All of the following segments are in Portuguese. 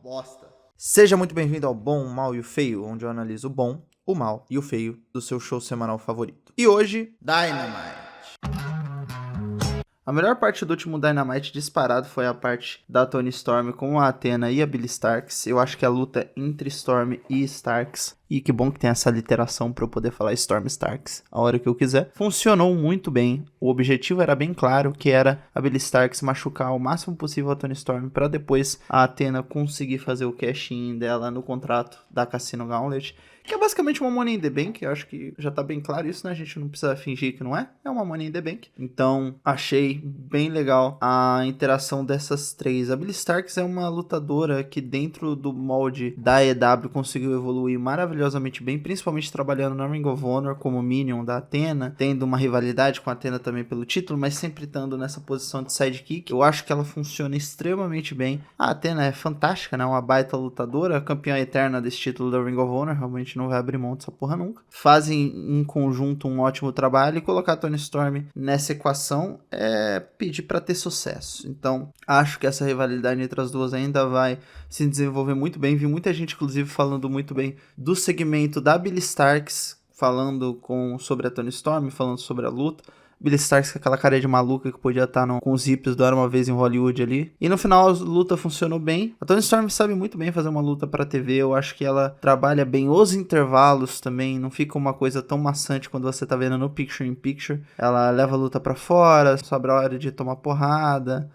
bosta. Seja muito bem-vindo ao Bom, o Mal e o Feio, onde eu analiso o bom, o mal e o feio do seu show semanal favorito. E hoje, Dynamite. a melhor parte do último Dynamite disparado foi a parte da Toni Storm com a Athena e a Billie Starkz. Eu acho que a luta entre Storm e Starkz, e que bom que tem essa literação para eu poder falar Storm Starkz a hora que eu quiser, funcionou muito bem. O objetivo era bem claro, que era a Billie Starkz machucar o máximo possível a Toni Storm para depois a Athena conseguir fazer o cash-in dela no contrato da Casino Gauntlet, que é basicamente uma Money in the Bank. Eu acho que já tá bem claro isso, né? A gente não precisa fingir que não é. É uma Money in the Bank. Então, achei bem legal a interação dessas três. A Billie Starkz é uma lutadora que dentro do molde da EW conseguiu evoluir maravilhosamente bem, principalmente trabalhando na Ring of Honor como Minion da Athena, tendo uma rivalidade com a Athena também pelo título, mas sempre estando nessa posição de sidekick. Eu acho que ela funciona extremamente bem. A Athena é fantástica, né? Uma baita lutadora, campeã eterna desse título da Ring of Honor, realmente não vai abrir mão dessa porra nunca. Fazem em conjunto um ótimo trabalho, e colocar a Toni Storm nessa equação é pedir pra ter sucesso. Então, acho que essa rivalidade entre as duas ainda vai se desenvolver muito bem. Vi muita gente, inclusive, falando muito bem do segmento da Billie Starkz, falando sobre a Toni Storm, falando sobre a luta. Billie Starkz com aquela cara de maluca que podia estar com os hips do Era Uma Vez em Hollywood ali. E no final a luta funcionou bem. A Toni Storm sabe muito bem fazer uma luta pra TV. Eu acho que ela trabalha bem os intervalos também. Não fica uma coisa tão maçante quando você tá vendo no Picture in Picture. Ela leva a luta pra fora, sobra a hora de tomar porrada.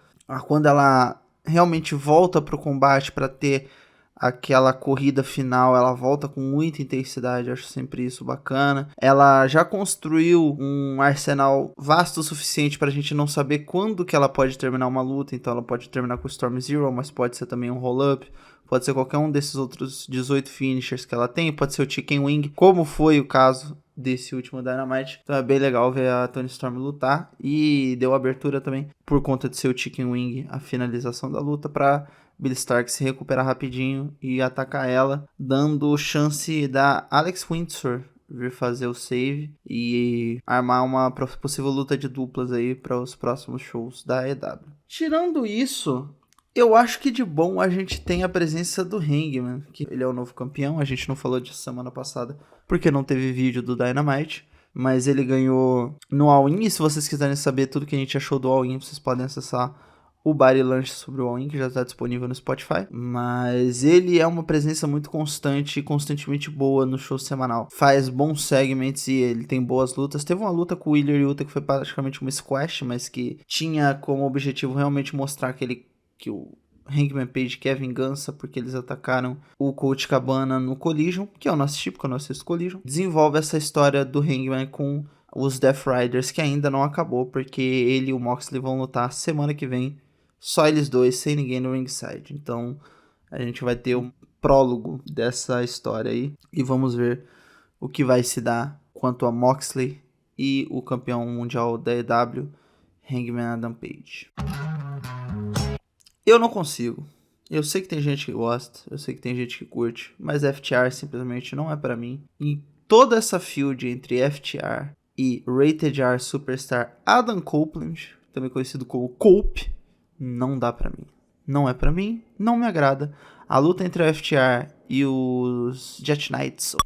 Quando ela realmente volta pro combate pra ter aquela corrida final, ela volta com muita intensidade, acho sempre isso bacana. Ela já construiu um arsenal vasto o suficiente pra gente não saber quando que ela pode terminar uma luta. Então ela pode terminar com o Storm Zero, mas pode ser também um roll-up, pode ser qualquer um desses outros 18 finishers que ela tem, pode ser o Chicken Wing, como foi o caso desse último Dynamite. Então é bem legal ver a Toni Storm lutar, e deu abertura também, por conta de ser o Chicken Wing, a finalização da luta, pra Billie Starkz se recuperar rapidinho e atacar ela, dando chance da Alex Windsor vir fazer o save e armar uma possível luta de duplas aí para os próximos shows da EW. Tirando isso, eu acho que de bom a gente tem a presença do Hangman, que ele é o novo campeão. A gente não falou disso semana passada porque não teve vídeo do Dynamite, mas ele ganhou no All-In. E se vocês quiserem saber tudo que a gente achou do All-In, vocês podem acessar o Body Lunch sobre o All-In, que já está disponível no Spotify. Mas ele é uma presença muito constante e constantemente boa no show semanal. Faz bons segments e ele tem boas lutas. Teve uma luta com o Wheeler Yuta que foi praticamente uma squash, mas que tinha como objetivo realmente mostrar que o Hangman Page quer vingança, porque eles atacaram o Colt Cabana no Collision, que eu não assisti porque eu não assisto Collision. Desenvolve essa história do Hangman com os Death Riders, que ainda não acabou, porque ele e o Moxley vão lutar semana que vem, só eles dois, sem ninguém no ringside. Então a gente vai ter um prólogo dessa história aí, e vamos ver o que vai se dar quanto a Moxley e o campeão mundial da EW, Hangman Adam Page. Eu não consigo. Eu sei que tem gente que gosta, eu sei que tem gente que curte, mas FTR simplesmente não é pra mim. E toda essa feud entre FTR e Rated R Superstar Adam Copeland, também conhecido como Cope, não dá pra mim. Não é pra mim, não me agrada. A luta entre o FTR e os Jet Knights,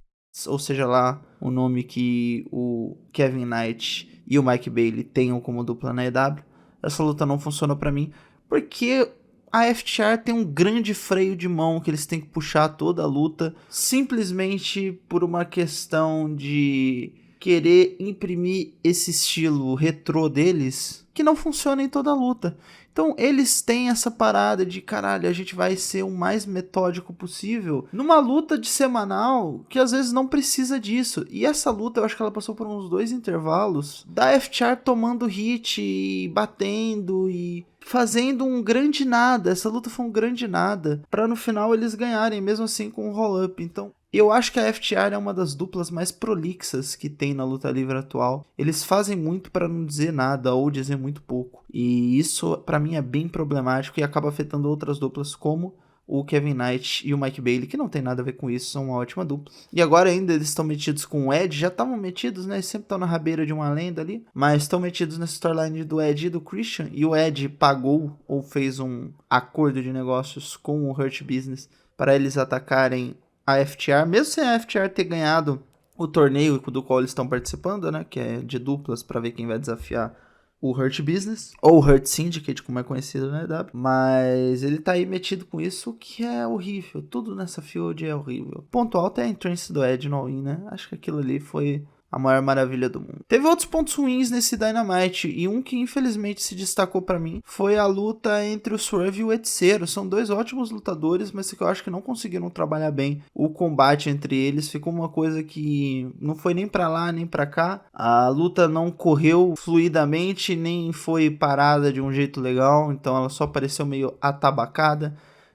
ou seja lá o nome que o Kevin Knight e o Mike Bailey tenham como dupla na EW, essa luta não funciona pra mim, porque a FTR tem um grande freio de mão que eles têm que puxar toda a luta, simplesmente por uma questão de querer imprimir esse estilo retrô deles, que não funciona em toda a luta. Então eles têm essa parada de caralho, a gente vai ser o mais metódico possível numa luta de semanal que às vezes não precisa disso. E essa luta eu acho que ela passou por uns 2 intervalos da FTR tomando hit e batendo e fazendo um grande nada. Essa luta foi um grande nada pra no final eles ganharem, mesmo assim com um roll-up. Então eu acho que a FTR é uma das duplas mais prolixas que tem na luta livre atual. Eles fazem muito pra não dizer nada ou dizer muito pouco. E isso pra mim é bem problemático e acaba afetando outras duplas como o Kevin Knight e o Mike Bailey, que não tem nada a ver com isso, são uma ótima dupla. E agora ainda eles estão metidos com o Edge, já estavam metidos, né? Eles sempre estão na rabeira de uma lenda ali, mas estão metidos nessa storyline do Edge e do Christian, e o Edge pagou ou fez um acordo de negócios com o Hurt Business para eles atacarem a FTR, mesmo sem a FTR ter ganhado o torneio do qual eles estão participando, né? Que é de duplas para ver quem vai desafiar o Hurt Business, ou Hurt Syndicate, como é conhecido na EW, mas ele tá aí metido com isso, que é horrível, tudo nessa field é horrível. Ponto alto é a entrance do Edge no All-In, né, acho que aquilo ali foi a maior maravilha do mundo. Teve outros pontos ruins nesse Dynamite, e um que infelizmente se destacou pra mim foi a luta entre o Swerve e o Edsero. São dois ótimos lutadores, mas que eu acho que não conseguiram trabalhar bem o combate entre eles. Ficou uma coisa que não foi nem pra lá nem pra cá. A luta não correu fluidamente, nem foi parada de um jeito legal, então ela só pareceu meio atabacada.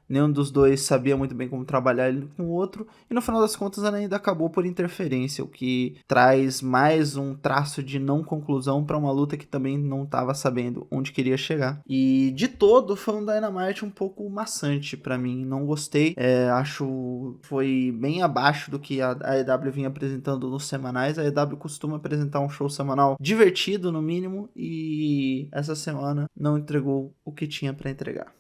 Nenhum dos dois sabia muito bem como trabalhar ele com o outro. E no final das contas ela ainda acabou por interferência, o que traz mais um traço de não conclusão para uma luta que também não estava sabendo onde queria chegar. E de todo foi um Dynamite um pouco maçante para mim. Não gostei. Acho foi bem abaixo do que a EW vinha apresentando nos semanais. A EW costuma apresentar um show semanal divertido no mínimo. E essa semana não entregou o que tinha para entregar.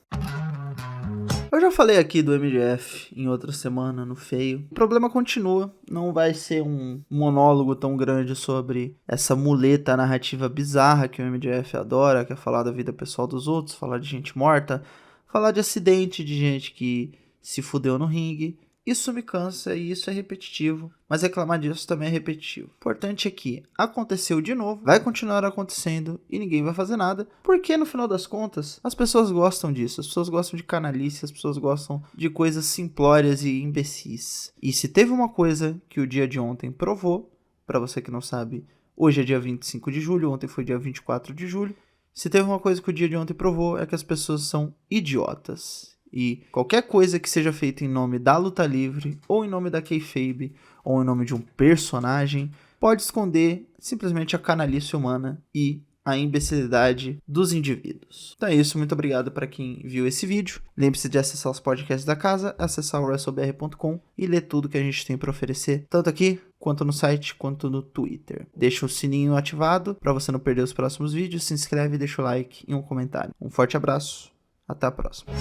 Eu já falei aqui do MJF em outra semana, no Feio. O problema continua, não vai ser um monólogo tão grande sobre essa muleta narrativa bizarra que o MJF adora, que é falar da vida pessoal dos outros, falar de gente morta, falar de acidente, de gente que se fudeu no ringue. Isso me cansa e isso é repetitivo, mas reclamar disso também é repetitivo. O importante é que aconteceu de novo, vai continuar acontecendo e ninguém vai fazer nada, porque no final das contas as pessoas gostam disso, as pessoas gostam de canalice, as pessoas gostam de coisas simplórias e imbecis. E se teve uma coisa que o dia de ontem provou, pra você que não sabe, hoje é dia 25 de julho, ontem foi dia 24 de julho, se teve uma coisa que o dia de ontem provou é que as pessoas são idiotas. E qualquer coisa que seja feita em nome da luta livre, ou em nome da kayfabe, ou em nome de um personagem, pode esconder simplesmente a canalice humana e a imbecilidade dos indivíduos. Então é isso, muito obrigado para quem viu esse vídeo. Lembre-se de acessar os podcasts da casa, acessar o wrestlebr.com e ler tudo que a gente tem para oferecer, tanto aqui, quanto no site, quanto no Twitter. Deixa o sininho ativado para você não perder os próximos vídeos, se inscreve, deixa o like e um comentário. Um forte abraço, até a próxima.